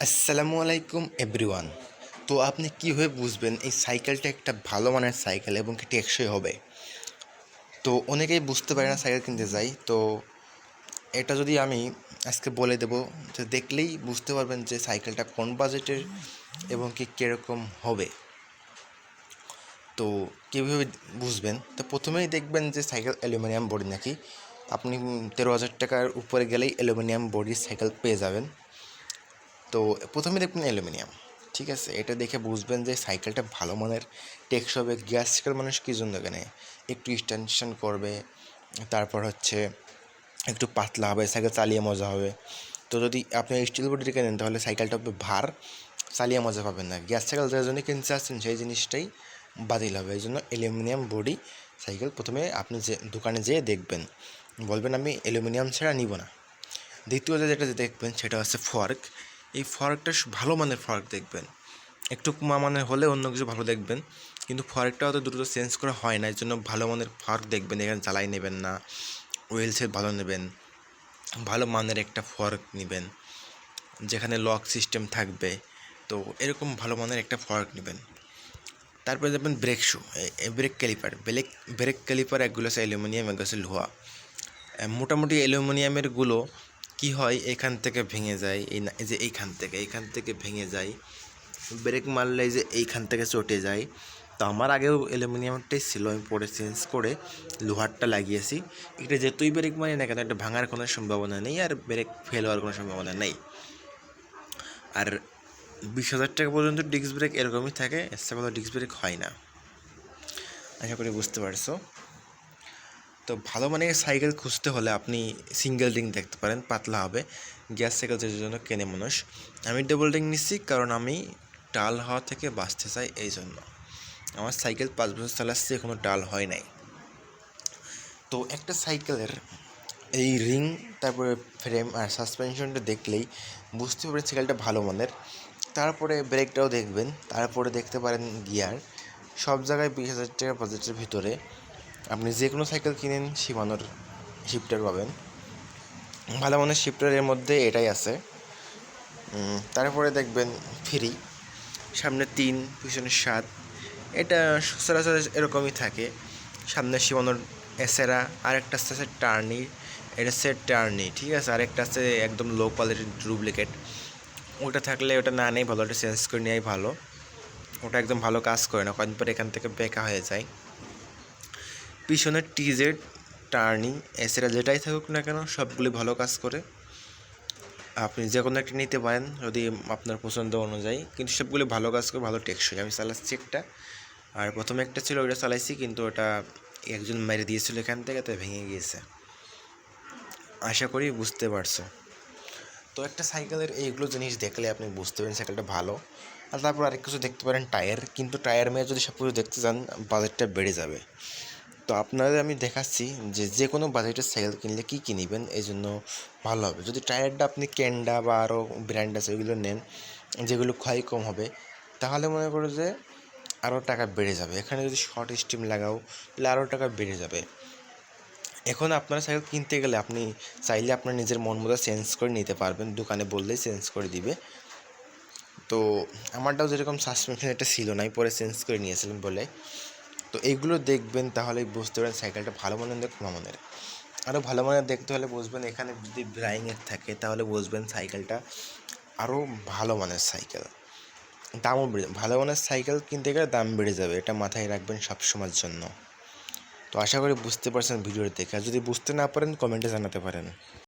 আসসালামু আলাইকুম এভরিওয়ান। তো আপনি কীভাবে বুঝবেন এই সাইকেলটা একটা ভালো মানের সাইকেল এবং কি টেকসই হবে? তো অনেকেই বুঝতে পারে না সাইকেল কিনতে যায়। তো এটা যদি আমি আজকে বলে দেব, যে দেখলেই বুঝতে পারবেন যে সাইকেলটা কোন বাজেটের এবং কি কীরকম হবে। তো কীভাবে বুঝবেন? তো প্রথমেই দেখবেন যে সাইকেল অ্যালুমিনিয়াম বডি নাকি। আপনি 13,000 টাকার উপরে গেলেই অ্যালুমিনিয়াম বডির সাইকেল পেয়ে যাবেন। তো প্রথমে দেখবেন অ্যালুমিনিয়াম, ঠিক আছে। এটা দেখে বুঝবেন যে সাইকেলটা ভালো মানের, টেকসই হবে। গ্যাস সাইকেল মানুষ কী জন্য কেনে? একটু স্ট্যান্ড করবে, তারপর হচ্ছে একটু পাতলা হবে, সাইকেল চালিয়ে মজা হবে। তো যদি আপনি স্টিল বডির কেনেন তাহলে সাইকেলটা হবে ভার, চালিয়ে মজা পাবেন না। গ্যাস সাইকেল যার জন্য কিনতে আসছেন সেই জিনিসটাই বাতিল হবে। এই জন্য অ্যালুমিনিয়াম বডি সাইকেল প্রথমে আপনি যে দোকানে যেয়ে দেখবেন, বলবেন আমি অ্যালুমিনিয়াম ছাড়া নিব না। দ্বিতীয়ত যেটা দেখবেন সেটা হচ্ছে ফর্ক। এই ফর্কটা ভালো মানের ফর্ক দেখবেন, একটু কমা মানের হলে অন্য কিছু ভালো দেখবেন, কিন্তু ফর্কটা অত দ্রুত চেঞ্জ করা হয় না। এই জন্য ভালো মানের ফর্ক দেখবেন, এখানে জ্বালাই নেবেন না, ওয়েল সেট ভালো নেবেন, ভালো মানের একটা ফর্ক নেবেন যেখানে লক সিস্টেম থাকবে। তো এরকম ভালো মানের একটা ফর্ক নেবেন। তারপরে দেখবেন ব্রেক শু, ব্রেক ক্যালিপার একগুলো আছে অ্যালুমিনিয়াম, একগুলো আছে লোহা। মোটামুটি অ্যালুমিনিয়ামেরগুলো কী হয়, এখান থেকে ভেঙে যায়, এই যে এইখান থেকে ভেঙে যায়, ব্রেক মারলে যে এইখান থেকে চটে যায়। তো আমার আগেও অ্যালুমিনিয়ামটাই ছিল, আমি পরে চেঞ্জ করে লোহারটা লাগিয়েছি। এটা যেতই ব্রেক মারি না কেন এটা ভাঙার কোনো সম্ভাবনা নেই, আর ব্রেক ফেল হওয়ার কোনো সম্ভাবনা নেই। আর 20,000 টাকা পর্যন্ত ডিস্ক ব্রেক এরকমই থাকে, এর চেয়ে ভালো ডিস্ক ব্রেক হয় না। আশা করি বুঝতে পারছো। তো ভালো মানের সাইকেল খুঁজতে হলে আপনি সিঙ্গেল রিং দেখতে পারেন, পাতলা হবে। গ্যাস সাইকেল যে জন্য কেনে মানুষ, আমি ডাবল রিং নিচ্ছি কারণ আমি টাল হওয়া থেকে বাঁচতে চাই। এই জন্য আমার সাইকেল 5 বছর চালাচ্ছি, এখনও টাল হয় নাই। তো একটা সাইকেলের এই রিং, তারপরে ফ্রেম আর সাসপেনশনটা দেখলেই বুঝতে পারেন সাইকেলটা ভালো মানের। তারপরে ব্রেকটাও দেখবেন, তারপরে দেখতে পারেন গিয়ার। সব জায়গায় 20,000 টাকা বাজেটের ভিতরে আপনি যে কোনো সাইকেল কিনেন শিমানোর শিফটার পাবেন, ভালো মানের শিফটারের মধ্যে এটাই আছে। তারপরে দেখবেন ফ্রি, সামনে 3 পিছনে 7, এটা সচরাচর এরকমই থাকে। সামনে শিমানোর এসেরা, আরেকটা আছে টার্নি, এটা হচ্ছে টার্নি, ঠিক আছে। আরেকটা আছে একদম লো কোয়ালিটির ডুপ্লিকেট, ওটা থাকলে ওটা না নেই ভালো, ওটা চেঞ্জ করে নেওয়াই ভালো। ওটা একদম ভালো কাজ করে না, কদিন পরে এখান থেকে বেঁকা হয়ে যায়। পিছনে টিজেড, টার্নি, এসেরা যেটাই থাকুক না কেন সবগুলি ভালো কাজ করে। আপনি যে কোনো একটা নিতে পারেন যদি আপনার পছন্দ অনুযায়ী, কিন্তু সবগুলি ভালো কাজ করে, ভালো টেকসই। আমি চালাচ্ছি একটা, আর প্রথমে একটা ছিল ওইটা চালাইছি, কিন্তু ওটা একজন মেরে দিয়েছিল এখান থেকে, তো ভেঙে গিয়েছে। আশা করি বুঝতে পারছো। তো একটা সাইকেলের এইগুলো জিনিস দেখলে আপনি বুঝতে পারেন সাইকেলটা ভালো। আর তারপর আরেক কিছু দেখতে পারেন টায়ার, কিন্তু টায়ার মেয়ে যদি সব কিছু দেখতে চান বাজেটটা বেড়ে যাবে। তো আপনাদের আমি দেখাচ্ছি যে কোনো বাজেটের সাইকেল কিনলে কী কী নেবেন, এই জন্য ভালো হবে। যদি টায়ারটা আপনি ক্যান্ডা বা আরও ব্র্যান্ড আছে ওইগুলো নেন, যেগুলো ক্ষয় কম হবে, তাহলে মনে করো যে আরও টাকা বেড়ে যাবে। এখানে যদি শর্ট স্টিম লাগাও তাহলে আরও টাকা বেড়ে যাবে। এখন আপনারা সাইকেল কিনতে গেলে আপনি চাইলে আপনার নিজের মন মতো চেঞ্জ করে নিতে পারবেন, দোকানে বললেই চেঞ্জ করে দিবে। তো আমারটাও যেরকম সাসপেনশন এটা ছিল না, পরে চেঞ্জ করে নিয়েছিলাম বলে। তো এইগুলো দেখবেন, তাহলেই বুঝতে পারেন সাইকেলটা ভালো মানের না কম মানের। আরও ভালো মানের দেখতে হলে বুঝবেন, এখানে যদি ব্রাইংয়ের থাকে তাহলে বুঝবেন সাইকেলটা আরও ভালো মানের সাইকেল। দামও বেড়ে, ভালো মানের সাইকেল কিনতে গেলে দাম বেড়ে যাবে, এটা মাথায় রাখবেন সব সময়ের জন্য। তো আশা করি বুঝতে পারছেন ভিডিওটি দেখে। আর যদি বুঝতে না পারেন কমেন্টে জানাতে পারেন।